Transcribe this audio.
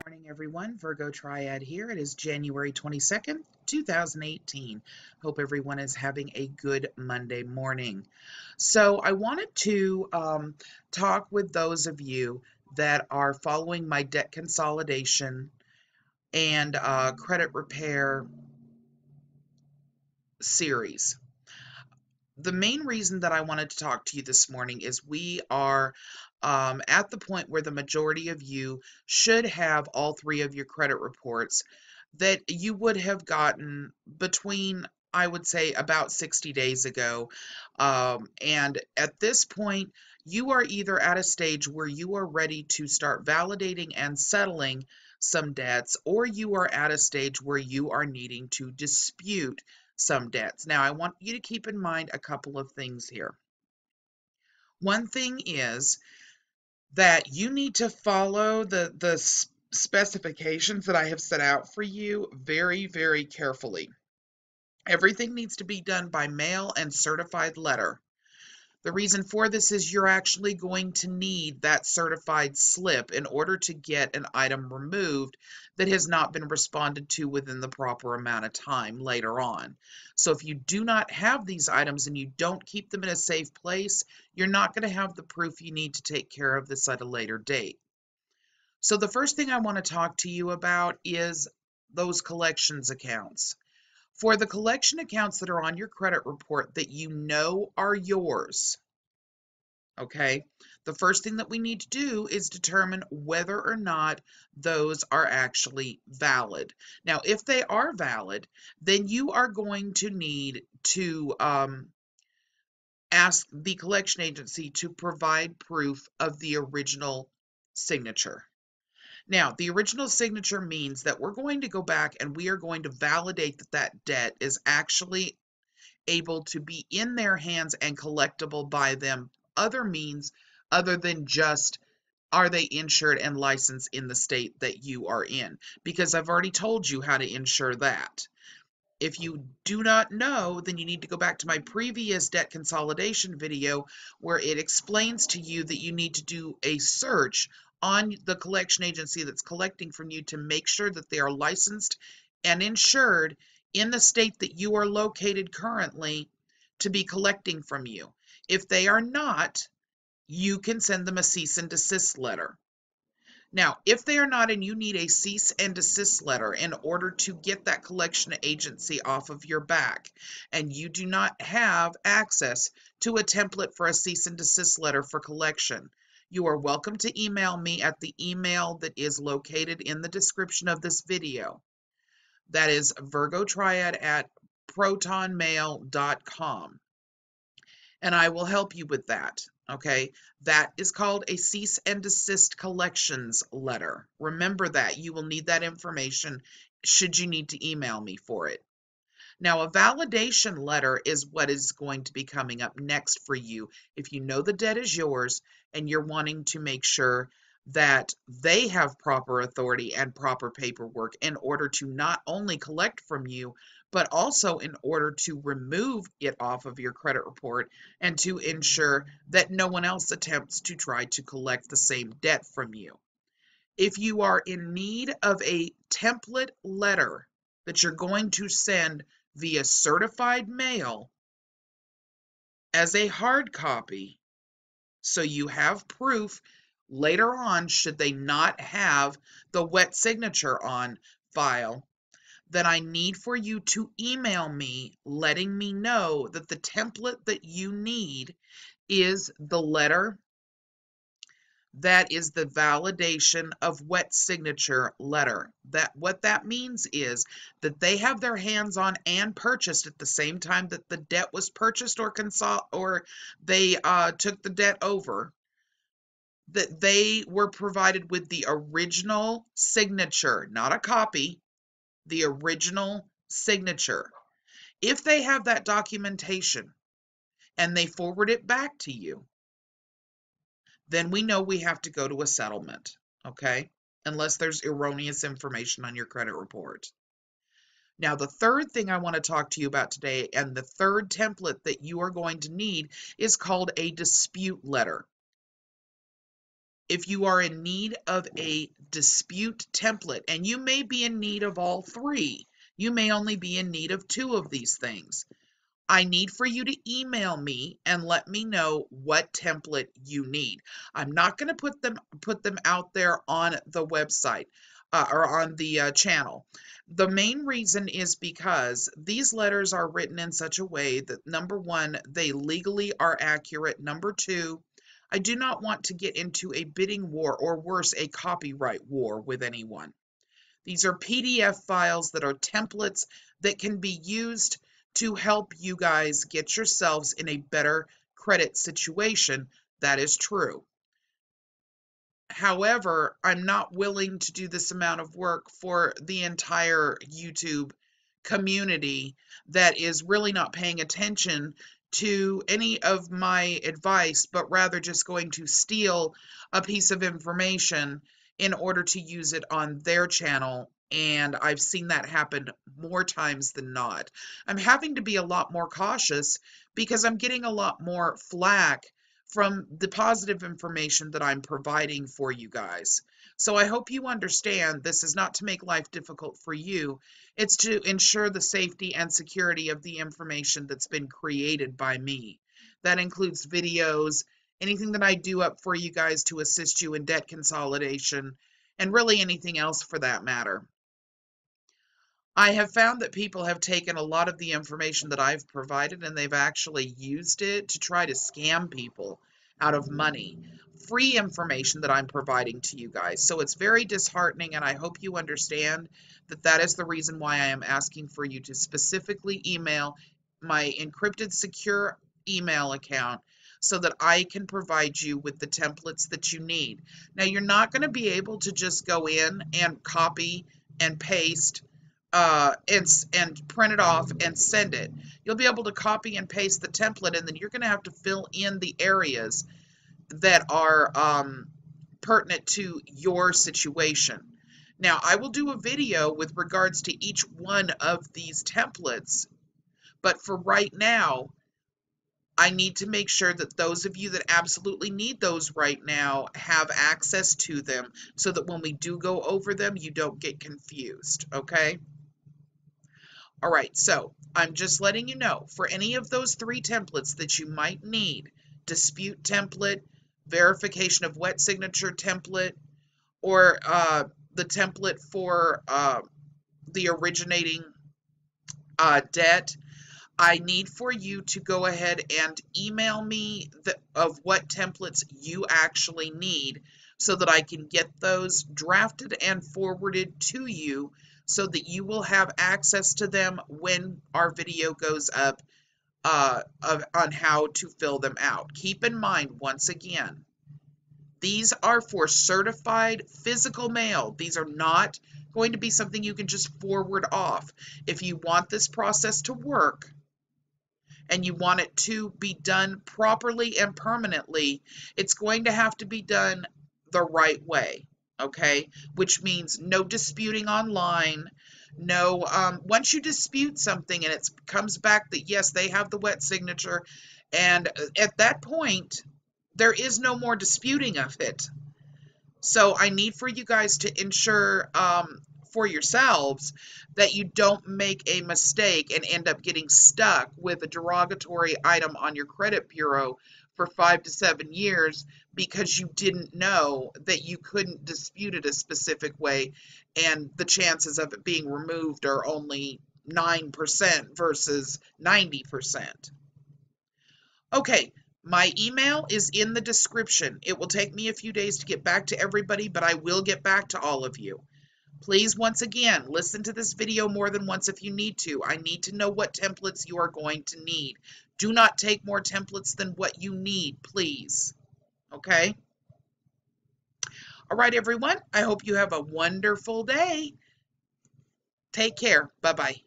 Morning, everyone. Virgo Triad here. It is January 22nd, 2018. Hope everyone is having a good Monday morning. So, I wanted to talk with those of you that are following my debt consolidation and credit repair series. The main reason that I wanted to talk to you this morning is we are at the point where the majority of you should have all three of your credit reports that you would have gotten between, I would say, about 60 days ago. And at this point, you are either at a stage where you are ready to start validating and settling some debts, or you are at a stage where you are needing to dispute some debts. Now, I want you to keep in mind a couple of things here. One thing is that you need to follow the specifications that I have set out for you very, very carefully. Everything needs to be done by mail and certified letter. The reason for this is you're actually going to need that certified slip in order to get an item removed that has not been responded to within the proper amount of time later on. So if you do not have these items and you don't keep them in a safe place, you're not going to have the proof you need to take care of this at a later date. So the first thing I want to talk to you about is those collections accounts. For the collection accounts that are on your credit report that you know are yours, okay, the first thing that we need to do is determine whether or not those are actually valid. Now, if they are valid, then you are going to need to ask the collection agency to provide proof of the original signature. Now, the original signature means that we're going to go back and we are going to validate that that debt is actually able to be in their hands and collectible by them other means other than just are they insured and licensed in the state that you are in, because I've already told you how to insure that. If you do not know, then you need to go back to my previous debt consolidation video where it explains to you that you need to do a search on the collection agency that's collecting from you to make sure that they are licensed and insured in the state that you are located currently to be collecting from you. If they are not, you can send them a cease and desist letter. Now, if they are not and you need a cease and desist letter in order to get that collection agency off of your back, and you do not have access to a template for a cease and desist letter for collection, you are welcome to email me at the email that is located in the description of this video. That is virgotriad@protonmail.com. And I will help you with that. Okay, that is called a cease and desist collections letter. Remember that. You will need that information should you need to email me for it. Now, a validation letter is what is going to be coming up next for you. If you know the debt is yours and you're wanting to make sure that they have proper authority and proper paperwork in order to not only collect from you, but also in order to remove it off of your credit report and to ensure that no one else attempts to try to collect the same debt from you. If you are in need of a template letter that you're going to send via certified mail as a hard copy, so you have proof later on should they not have the wet signature on file, then I need for you to email me letting me know that the template that you need is the letter that is the validation of wet signature letter. That what that means is that they have their hands on and purchased at the same time that the debt was purchased or they took the debt over, that they were provided with the original signature, not a copy, the original signature. If they have that documentation and they forward it back to you, then we know we have to go to a settlement, okay? Unless there's erroneous information on your credit report. Now, the third thing I want to talk to you about today, and the third template that you are going to need, is called a dispute letter. If you are in need of a dispute template, and you may be in need of all three, you may only be in need of two of these things. I need for you to email me and let me know what template you need. I'm not going to put them out there on the website or on the channel. The main reason is because these letters are written in such a way that, number one, they legally are accurate. Number two, I do not want to get into a bidding war or worse, a copyright war with anyone. These are PDF files that are templates that can be used to help you guys get yourselves in a better credit situation. That is true. However, I'm not willing to do this amount of work for the entire YouTube community that is really not paying attention to any of my advice, but rather just going to steal a piece of information in order to use it on their channel. And I've seen that happen more times than not. I'm having to be a lot more cautious because I'm getting a lot more flack from the positive information that I'm providing for you guys. So I hope you understand this is not to make life difficult for you. It's to ensure the safety and security of the information that's been created by me. That includes videos, anything that I do up for you guys to assist you in debt consolidation, and really anything else for that matter. I have found that people have taken a lot of the information that I've provided and they've actually used it to try to scam people out of money. Free information that I'm providing to you guys. So it's very disheartening, and I hope you understand that that is the reason why I am asking for you to specifically email my encrypted secure email account so that I can provide you with the templates that you need. Now, you're not going to be able to just go in and copy and paste and print it off and send it. You'll be able to copy and paste the template, and then you're going to have to fill in the areas that are pertinent to your situation. Now, I will do a video with regards to each one of these templates, but for right now, I need to make sure that those of you that absolutely need those right now have access to them so that when we do go over them, you don't get confused, okay? All right, so I'm just letting you know, for any of those three templates that you might need, dispute template, verification of wet signature template, or the template for the originating debt, I need for you to go ahead and email me of what templates you actually need so that I can get those drafted and forwarded to you so that you will have access to them when our video goes up on how to fill them out. Keep in mind, once again, these are for certified physical mail. These are not going to be something you can just forward off. If you want this process to work, and you want it to be done properly and permanently, it's going to have to be done the right way, okay? Which means no disputing online, no, once you dispute something and it comes back that, yes, they have the wet signature, and at that point, there is no more disputing of it. So I need for you guys to ensure for yourselves that you don't make a mistake and end up getting stuck with a derogatory item on your credit bureau for 5 to 7 years because you didn't know that you couldn't dispute it a specific way, and the chances of it being removed are only 9% versus 90%. Okay, my email is in the description. It will take me a few days to get back to everybody, but I will get back to all of you. Please, once again, listen to this video more than once if you need to. I need to know what templates you are going to need. Do not take more templates than what you need, please. Okay? All right, everyone. I hope you have a wonderful day. Take care. Bye-bye.